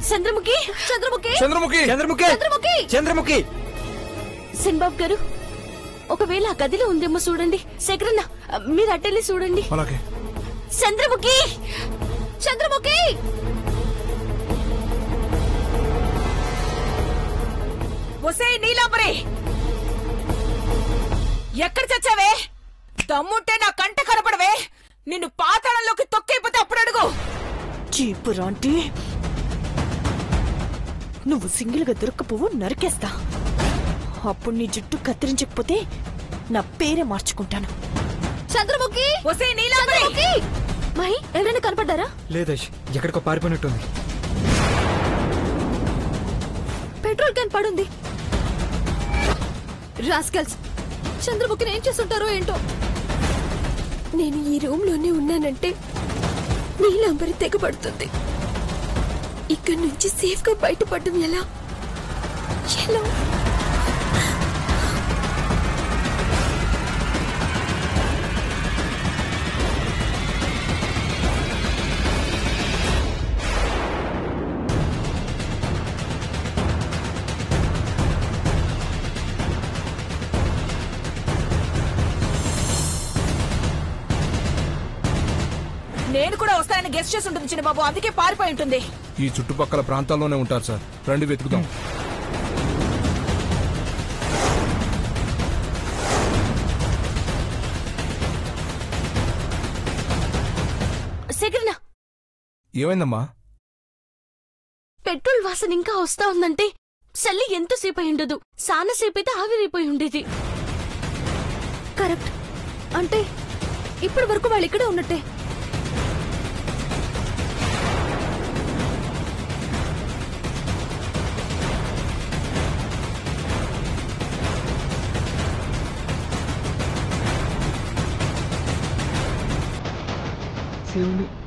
చంద్రముఖి చంద్రముఖి చంద్రముఖి చంద్రముఖి చంద్రముఖి చంద్రముఖి సిన్బాబు గారు ఒకవేళ ఆ గదిలో ఉందేమో చూడండి. శేఖరన్న మీరు అట్టెళ్ళి చూడండి. అలాగే. చంద్రముఖి చంద్రముఖి ఒసే నీలాంబరి, ఎక్కడ చచ్చావే? దమ్ముంటే నా కంట కనపడవే. నిన్ను పాతాళంలోకి తొక్కైపోతే అప్పుడు అడుగు. చీపురాంటి, నువ్వు సింగిల్ గా దొరక్కపోవు, నరికేస్తా. అప్పుడు నీ జుట్టు కత్తిరించకపోతే నా పేరే మార్చుకుంటాను. చంద్రముఖి ఒసే నీలాంబరి, మహి ఎవరైనా కనపడ్డారా? లేదైష్, ఎక్కడికో పారిపోయినట్టుంది. పెట్రోల్ క్యాన్ పడుంది. రాస్కల్స్, చంద్రముఖిని ఏం చేస్తుంటారో ఏంటో. నేను ఈ రూమ్ లోనే ఉన్నానంటే నీలాంబరి తెగబడుతుంది. ఇక్కడి నుంచి సేఫ్ గా బయటపడడం ఎలా? నేను కూడా వస్తానని గెస్ట్ చేసి ఉంటుంది చిన్న బాబు, అందుకే పారిపోయి ఉంటుంది. ఈ చుట్టుపక్కల ప్రాంతాల్లోనే ఉంటారు సార్. రండి వెతుకుదాం. శేఖరన్న, ఏమైందమ్మా? పెట్రోల్ వాసన ఇంకా వస్తా ఉందంటే చల్లి ఎంతసేపు అయి ఉండదు. సానసేపు అయితే ఆవిరైపోయి ఉండేది. కరెక్ట్. అంటే ఇప్పటి వరకు వాళ్ళు ఇక్కడే ఉన్నట్టే.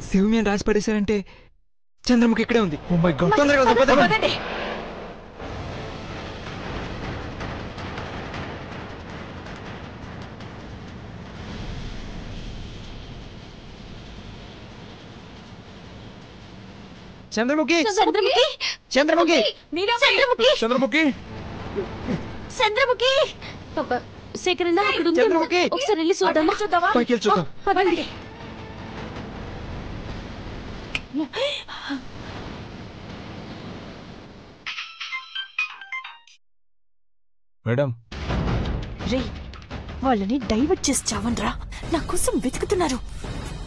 శివమి అని రాసి పడేశారంటే చంద్రముఖి ఇక్కడే ఉంది. Oh my God. తొందరగా పదండి. చంద్రముఖి చంద్రముఖి చంద్రముఖి చంద్రముఖి చంద్రముఖి చంద్రముఖి శేఖరన్న అక్కడ ఉంది. చంద్రముఖి ఒకసారి వెళ్ళి చూద్దామా? పైకి వెళ్ళి చూద్దాం. పదండి. మేడం, రే, వాళ్ళని డైవర్ట్ చేసి చావనరా. నా కోసం వెతుకుతున్నారు.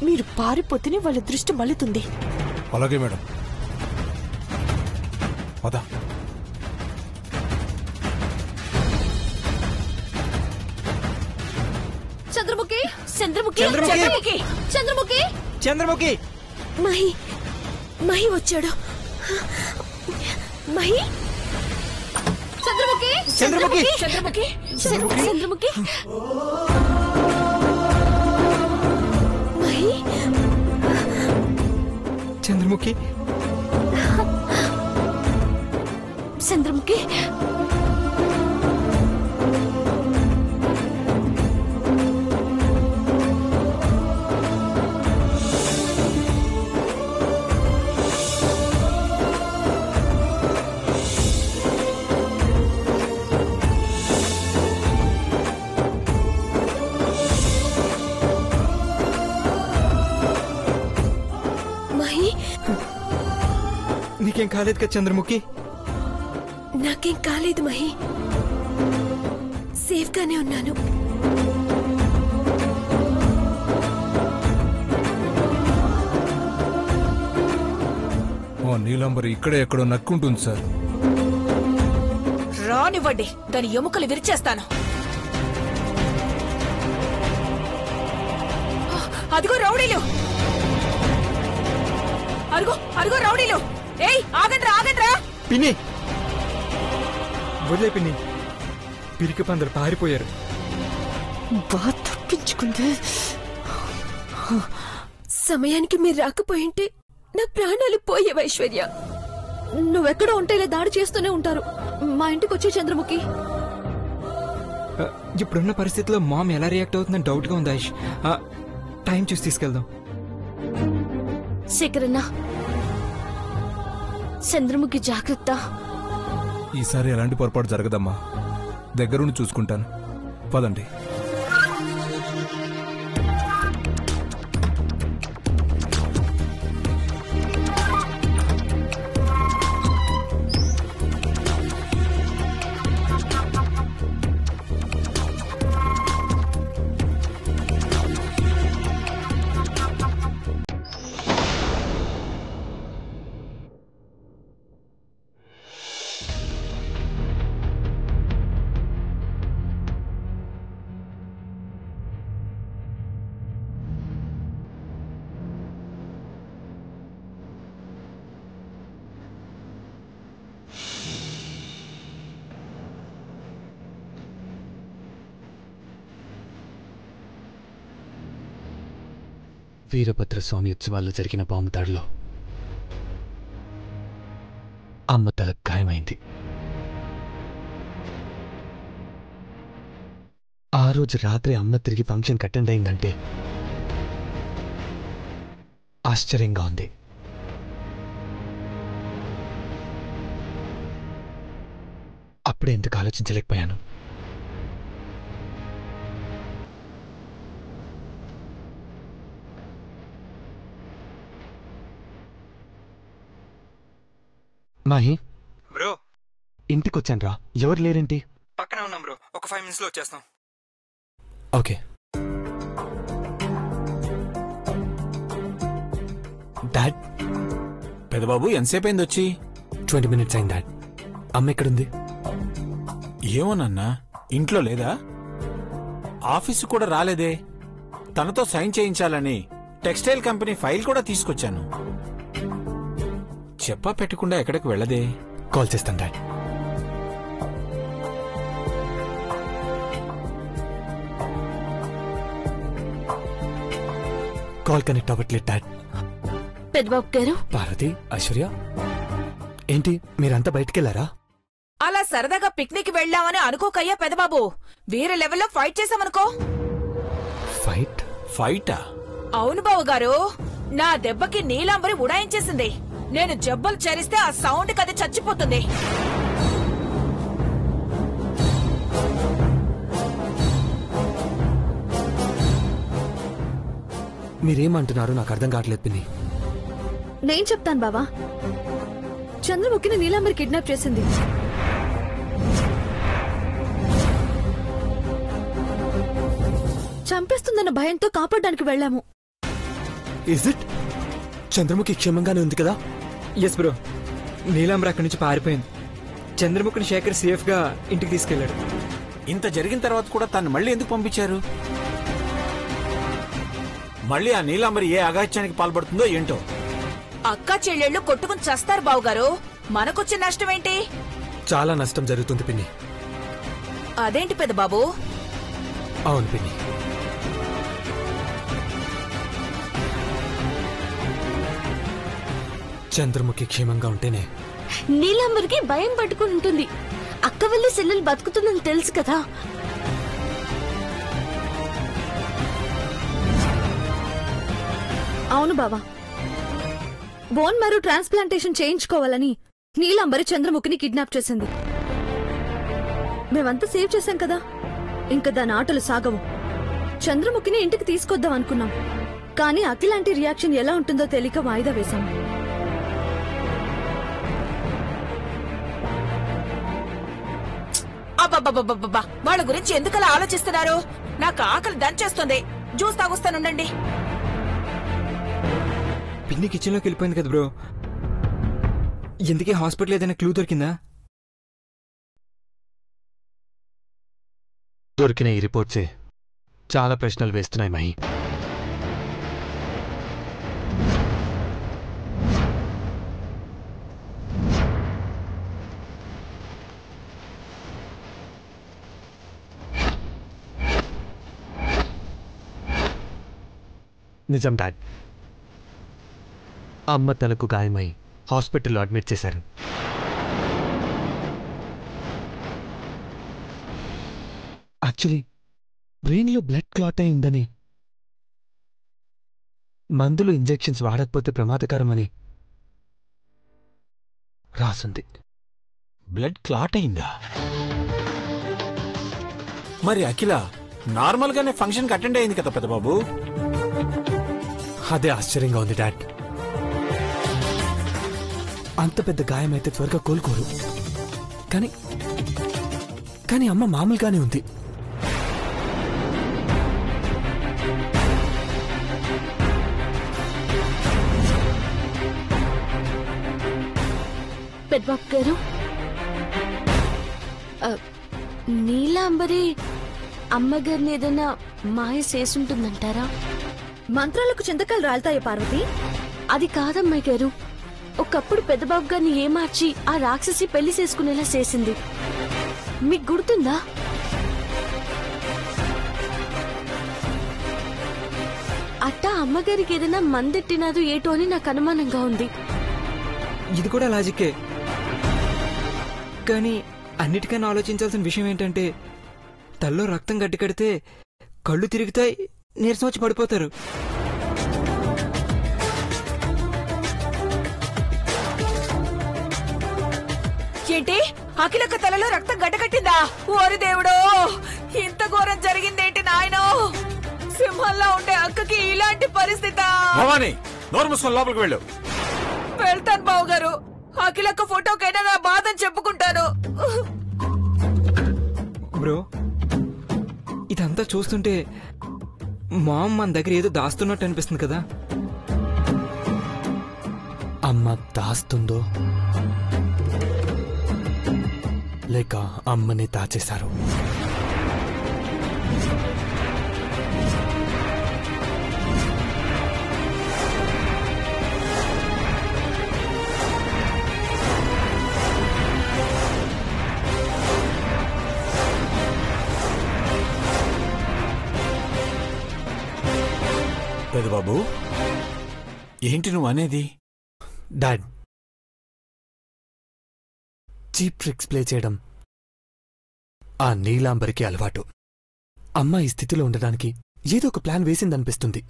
మీరు పారిపోతేనే వాళ్ళ దృష్టి మళ్ళుతుంది. అలాగే మేడం. పద. చంద్రముఖి చంద్రముఖి చంద్రముఖి చంద్రముఖి చంద్రముఖి మహి మహి వచ్చాడు. మహి చంద్రముఖి చంద్రముఖి చంద్రముఖి చంద్రముఖి మహి చంద్రముఖి చంద్రముఖి నీకేం కాలేదు కదా చంద్రముఖి? నాకేం కాలేదు మహి, సేఫ్ గానే ఉన్నాను. ఓ నీలాంబరి ఇక్కడే ఎక్కడో నక్కుంటుంది సార్. రానివ్వండి, దాని ఎముకలు విరిచేస్తాను. అదిగో రౌడీలు, అరుగో అరుగో రౌడీలు. ఏయ్ ఆగండ్రా ఆగండ్రా. పిన్ని వదిలే పిన్ని, పిరికి పందరు పారిపోయారు. బాగా తప్పించుకుంది. సమయానికి మీరు రాకపోయింటే నా ప్రాణాలు పోయే. ఐశ్వర్య, నువ్వెక్కడో ఉంటే ఇలా దాడి చేస్తూనే ఉంటారు. మా ఇంటికి వచ్చే చంద్రముఖి. ఇప్పుడున్న పరిస్థితిలో మామ్ ఎలా రియాక్ట్ అవుతుందని డౌట్ గా ఉంది. ఐష్, టైం చూసి తీసుకెళ్దాం. శేఖరన్న, చంద్రముఖి జాగ్రత్త. ఈసారి ఎలాంటి పొరపాటు జరగదమ్మా. దగ్గరుండి చూసుకుంటాను. పదండి. వీరభద్రస్వామి ఉత్సవాల్లో జరిగిన బాంబు దాడిలో అమ్మ తల గాయమైంది. ఆ రోజు రాత్రి అమ్మ తిరిగి ఫంక్షన్కి అటెండ్ అయిందంటే ఆశ్చర్యంగా ఉంది. అప్పుడే ఎందుకు ఆలోచించలేకపోయాను. మాహి, బ్రో ఇంటికొచ్చాను రా. ఎవరు లేరేంటి? పక్కనే ఉన్నాం బ్రో. ఒక 5 minutes లో వచ్చేస్తాం. ఓకే. డాడ్, పెదబాబు ఎంతసేపు అయింది వచ్చి? 20 minutes అయింది డాడ్. అమ్మ ఎక్కడుంది? ఏమోనన్నా, ఇంట్లో లేదా? ఆఫీసు కూడా రాలేదే. తనతో సైన్ చేయించాలని టెక్స్టైల్ కంపెనీ ఫైల్ కూడా తీసుకొచ్చాను. చెప్పా పెట్టకుండా ఎక్కడికి వెళ్ళదే. కాల్ చేస్తాను డాడ్. కాల్ కనెక్ట్ అవ్వట్లేదు డాడ్. పెద్దబాబు గారు, పార్వతి, ఐశ్వర్య, ఏంటి మీరంతా బయటికెళ్లారా? అలా సరదాగా పిక్నిక్ వెళ్లామని అనుకోకయ్యా పెదబాబు. వేరే లెవెల్లో ఫైట్ చేశామనుకో. ఫైట్? ఫైటా? అవును బావు గారు, నా దెబ్బకి నీలాంబరి ఉడాయించేసింది. నేను జబ్బలు చరిస్తే ఆ సౌండ్ కది చచ్చిపోతుంది. మీరేమంటున్నారు నాకు అర్థం కావట్లేదు పిన్ని. నేను చెప్తాను బావా. చంద్రముఖిని నీలాంబరి కిడ్నాప్ చేసింది. చంపేస్తుందన్న భయంతో కాపాడడానికి వెళ్లాము. Is it? చంద్రముఖి క్షేమంగానే ఉంది కదా? Yes bro. నీలాంబర్ అక్కడి నుంచి పారిపోయింది. చంద్రముఖిని శేఖర్ సేఫ్ గా ఇంటికి తీసుకెళ్లాడు. ఇంత జరిగిన తర్వాత కూడా తను మళ్ళీ ఎందుకు పంపించారు? మళ్ళీ ఆ నీలాంబరి ఏ అగాత్యానికి పాల్పడుతుందో ఏంటో. అక్కా చెల్లెళ్ళు కొట్టుకుని చస్తారు బావుగారు. మనకొచ్చే నష్టమేంటి? చాలా నష్టం జరుగుతుంది పిన్ని. అదేంటి పెదబాబు? అవును పిన్ని. చంద్రముఖి క్షేమంగా ఉంటేనే నీలాంబరికి భయం పట్టుకుని ఉంటుంది. అక్క వల్ల సెల్లెలు బతుకుతుందని తెలుసు కదా. అవును బావా. బోన్ మ్యారో ట్రాన్స్ప్లాంటేషన్ చేయించుకోవాలని నీలాంబరి చంద్రముఖిని కిడ్నాప్ చేసింది. మేమంతా సేవ్ చేశాం కదా, ఇంకా దాని ఆటలు సాగవు. చంద్రముఖిని ఇంటికి తీసుకొద్దాం అనుకున్నాం, కానీ అఖిలాంటి రియాక్షన్ ఎలా ఉంటుందో తెలియక వాయిదా వేశాం. అబ్బబ్బబ్బబ్బబ్బా, వాళ్ళ గురించి ఎందుకలా ఆలోచిస్తున్నారు? నాకు ఆకలి దంచేస్తుంది. జ్యూస్ తాగుస్తానుండండి. పిన్ని కిచెన్ లోకి వెళ్ళిపోయింది కదా బ్రో. ఎందుకే హాస్పిటల్ ఏదైనా క్లూ దొరికిందా? దొరికిన ఈ రిపోర్ట్సే చాలా ప్రశ్నలు వేస్తున్నాయి మహి. నిజం డాడ్, అమ్మ తలకు గాయమై హాస్పిటల్లో అడ్మిట్ చేశారు. యాక్చువల్లీ బ్రెయిన్లో బ్లడ్ క్లాట్ అయిందని, మందులు ఇంజెక్షన్స్ వాడకపోతే ప్రమాదకరమని రాసుంది. బ్లడ్ క్లాట్ అయిందా? మరి అఖిల నార్మల్ గానే ఫంక్షన్ కి అటెండ్ అయింది కదా పెద్దబాబు. అదే ఆశ్చర్యంగా ఉంది డాడ్. అంత పెద్ద గాయమైతే త్వరగా కోలుకోరు. కానీ కానీ అమ్మ మామూలుగానే ఉంది. పెద్దబాబు గారు, నీలాంబరి అమ్మగారిని ఏదైనా మాయ చేసుంటుందంటారా? మంత్రాలకు చింతకాలు రాలుతాయి పార్వతి. అది కాదమ్మాయి గారు, ఒకప్పుడు పెద్దబాబు గారిని ఏమార్చి ఆ రాక్షసి పెళ్లి చేసుకునేలా చేసింది. మీకు గుర్తుందా? అట్టా అమ్మగారికి ఏదైనా మందెట్టినాదో ఏటో అని నాకు అనుమానంగా ఉంది. ఇది కూడా లాజిక్కే. కానీ అన్నిటికన్నా ఆలోచించాల్సిన విషయం ఏంటంటే తల్లో రక్తం గడ్డి కడితే కళ్ళు తిరుగుతాయి, నీరసం వచ్చి పడిపోతారు. ఏంటి, అఖిలక్క తలలో రక్తం గడ్డకట్టిందా? ఓరి దేవుడో, ఇంత ఘోరం జరిగిందేంటి నాయనో? సింహంలా ఉండే అక్కకి ఇలాంటి పరిస్థితి. భవాని, నోరు మూసుకొని లోపలికి వెళ్ళు. వెళ్తాను బావగారు. అఖిలక్క ఫోటోకైనా నా బాధని చెప్పుకుంటాను. బ్రో, ఇదంతా చూస్తుంటే మామ్ మన దగ్గర ఏదో దాస్తున్నట్టు అనిపిస్తుంది కదా. అమ్మ దాస్తుందో లేక అమ్మని దాచేశారు. పెద్దబాబు, ఏంటి నువ్వు అనేది? డాడ్, చీప్ ట్రిక్స్ ప్లే చేయడం ఆ నీలాంబరికి అలవాటు. అమ్మ ఈ స్థితిలో ఉండడానికి ఏదో ఒక ప్లాన్ వేసిందనిపిస్తుంది.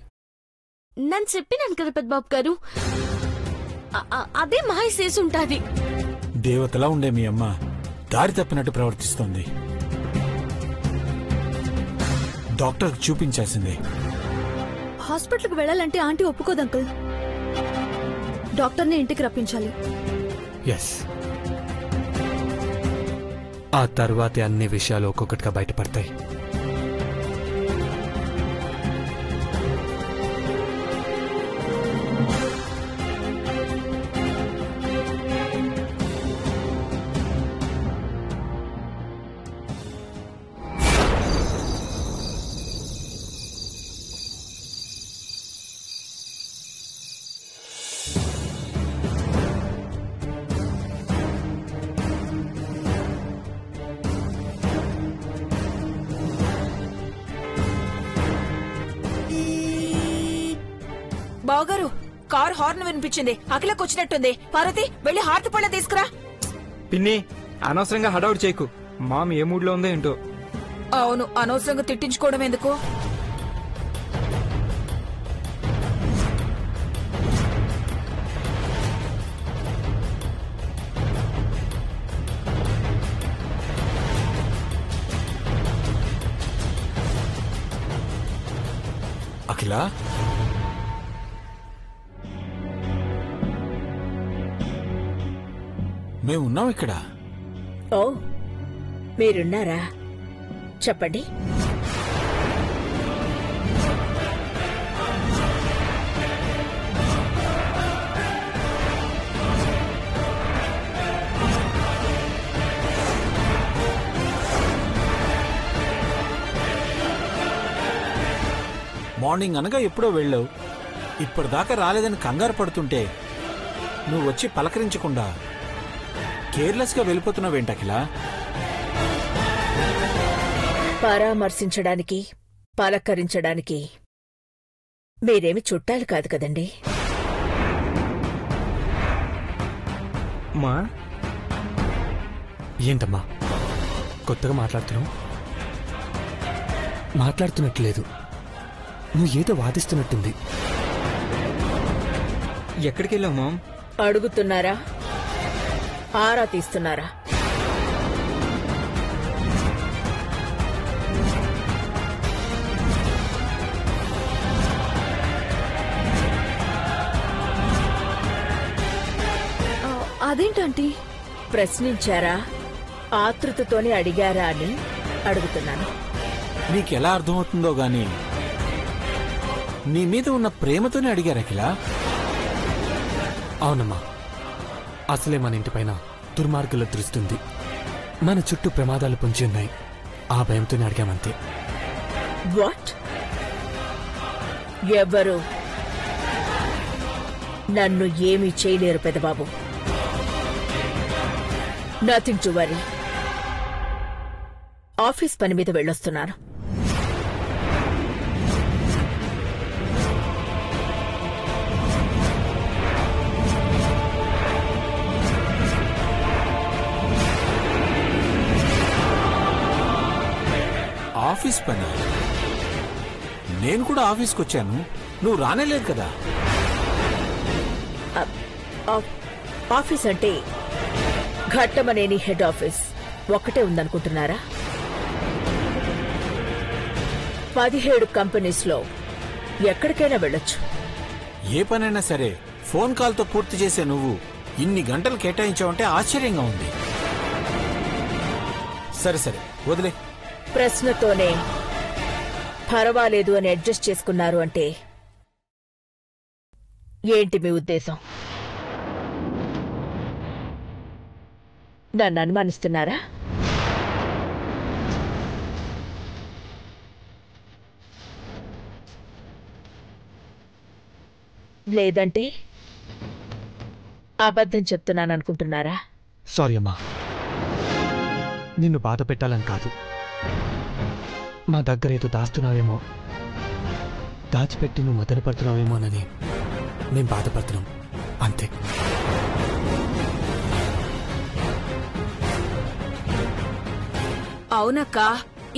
నన్ను చెప్పినాను కదా పెద్దబాబు గారు, అదే మాయ చేసుంటాది. దేవతలా ఉండే మీ అమ్మ దారి తప్పినట్టు ప్రవర్తిస్తోంది. డాక్టర్కి చూపించాల్సిందే. హాస్పిటల్కి వెళ్ళాలంటే ఆంటీ ఒప్పుకోదు అంకుల్. డాక్టర్ని ఇంటికి రప్పించాలి. ఎస్, ఆ తర్వాతే అన్ని విషయాలు ఒక్కొక్కటిగా బయటపడతాయి. బావగారు, కార్ హార్న్ వినిపించింది. అఖిలకు వచ్చినట్టుంది. పార్వతి, వెళ్లి హారతి పళ్ళ తీసుకురా. పిన్ని, అనవసరంగా హడావుడి చేయకు. మామ్ ఏ మూడ్ లో ఉందో ఏంటో. అవును, అనవసరంగా తిట్టించుకోవడం ఎందుకు? అఖిల, మేమున్నాం ఇక్కడ. ఓ, మీరున్నారా? చెప్పండి. మార్నింగ్ అనగా ఎప్పుడో వెళ్ళావు. ఇప్పటిదాకా రాలేదని కంగారు పడుతుంటే నువ్వు వచ్చి పలకరించకుండా కేర్లెస్ గా వెళ్ళిపోతున్నావేంటి అఖిల? పరామర్శించడానికి, పలకరించడానికి మీరేమి చుట్టాలు కాదు కదండి. మా ఏంటమ్మా కొత్తగా మాట్లాడుతున్నావు? మాట్లాడుతున్నట్లేదు, నువ్వు ఏదో వాదిస్తున్నట్టుంది. ఎక్కడికి వెళ్ళావు మామ్? అడుగుతున్నారా? ఆరా తీస్తున్నారా? అదేంటంటీ? ప్రశ్నించారా, ఆతృతతోనే అడిగారా అని అడుగుతున్నాను. నీకెలా అర్థమవుతుందో గాని నీ మీద ఉన్న ప్రేమతోనే అడిగారు అఖిల. అవునమ్మా, అసలే మన ఇంటిపైన దుర్మార్గుల దృష్టి, మన చుట్టూ ప్రమాదాలు పొంచి ఉన్నాయి. ఆ భయంతోనే అడిగామంతే. వాట్? ఎవరు నన్ను ఏమీ చేయలేరు Pedababu. Nothing to worry. Office పని మీద వెళ్ళొస్తున్నాను. ఆఫీస్ పని? నేను కూడా ఆఫీస్కి వచ్చాను, నువ్వు రానేలేదు కదా. ఆఫీస్ అంటే ఘట్టమనేని హెడ్ ఆఫీస్ ఒక్కటే ఉందనుకుంటున్నారా? 17 కంపెనీస్ లో ఎక్కడికైనా వెళ్ళొచ్చు. ఏ పనైనా సరే ఫోన్ కాల్తో పూర్తి చేసే నువ్వు ఇన్ని గంటలు కేటాయించావంటే ఆశ్చర్యంగా ఉంది. సరే సరే వదిలే. ప్రశ్నతోనే పర్వాలేదు అని అడ్జస్ట్ చేసుకున్నారు అంటే ఏంటి మీ ఉద్దేశం? నన్ను అనుమానిస్తున్నారా? లేదంటే అబద్ధం చెప్తున్నాను అనుకుంటున్నారా? సారీ అమ్మా, నిన్ను బాధ పెట్టాలని కాదు. మా దగ్గర ఏదో దాస్తున్నావేమో, దాచిపెట్టి నువ్వు మొదలుపడుతున్నావేమోనని మేం బాధపడుతున్నాం అంతే. అవునక్క,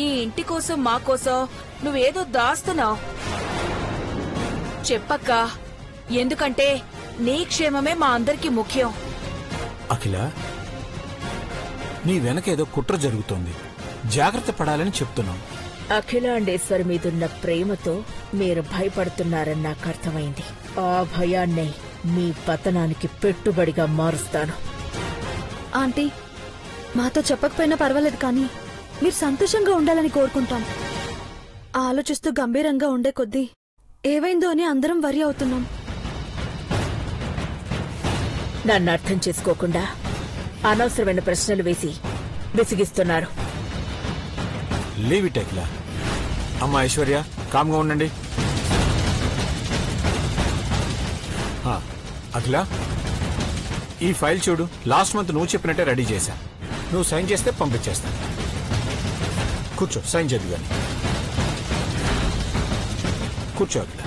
ఈ ఇంటి కోసం మా కోసం నువ్వేదో దాస్తున్నావు. చెప్పక్క, ఎందుకంటే నీ క్షేమమే మా అందరికీ ముఖ్యం. అఖిల, నీ వెనకేదో కుట్ర జరుగుతోంది, జాగ్రత్త పడాలని చెప్తున్నాం. అఖిలాండేశ్వరి మీదున్న ప్రేమతో మీరు భయపడుతున్నారని నాకు అర్థమైంది. ఆ భయాన్నే మీ పతనానికి పెట్టుబడిగా మారుస్తాను. ఆంటీ, మాతో చెప్పకపోయినా పర్వాలేదు, కానీ మీరు సంతోషంగా ఉండాలని కోరుకుంటాం. ఆలోచిస్తూ గంభీరంగా ఉండే కొద్దీ ఏవైందో అని అందరం వరి అవుతున్నాం. నన్ను అర్థం చేసుకోకుండా అనవసరమైన ప్రశ్నలు వేసి విసిగిస్తున్నారు. లీవ్ ఇట్ అఖిల. అమ్మా ఐశ్వర్య, కామ్గా ఉండండి. అఖిల, ఈ ఫైల్ చూడు. లాస్ట్ మంత్ నువ్వు చెప్పినట్టే రెడీ చేశా. నువ్వు సైన్ చేస్తే పంపించేస్తా. కూర్చో, సైన్ చేద్దు కానీ. కూర్చో అఖిల.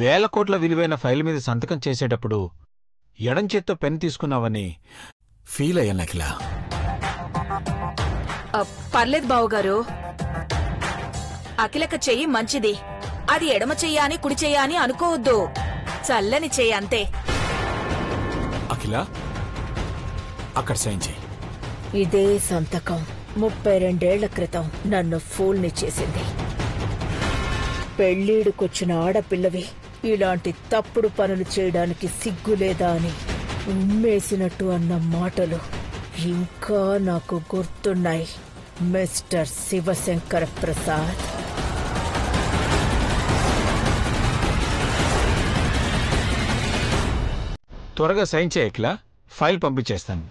వేల కోట్ల విలువైన ఫైల్ మీద సంతకం చేసేటప్పుడు ఎడం చేత్తో పెన్ తీసుకున్నావని ఫీల్ అయ్యాను అఖిల. పర్లేదు బావుగారు, అఖిలక చెయ్యి మంచిది. అది ఎడమ చెయ్య అని కుడి చెయ్య అని అనుకోవద్దు. చల్లని చెయ్యి అంతే. అఖిల, అక్కడ సైన్ చేయి. ఇదే సంతకం 32 ఏళ్ల క్రితం నన్ను ఫూల్ని చేసింది. పెళ్ళీడుకొచ్చిన ఆడపిల్లవి ఇలాంటి తప్పుడు పనులు చేయడానికి సిగ్గులేదా అని ఉమ్మేసినట్టు అన్న మాటలు ఇంకా నాకు గుర్తున్నాయి. మిస్టర్ శివశంకర ప్రసాద్. త్వరగా సైన్ చేయట్లా ఫైల్ పంపించేస్తాను.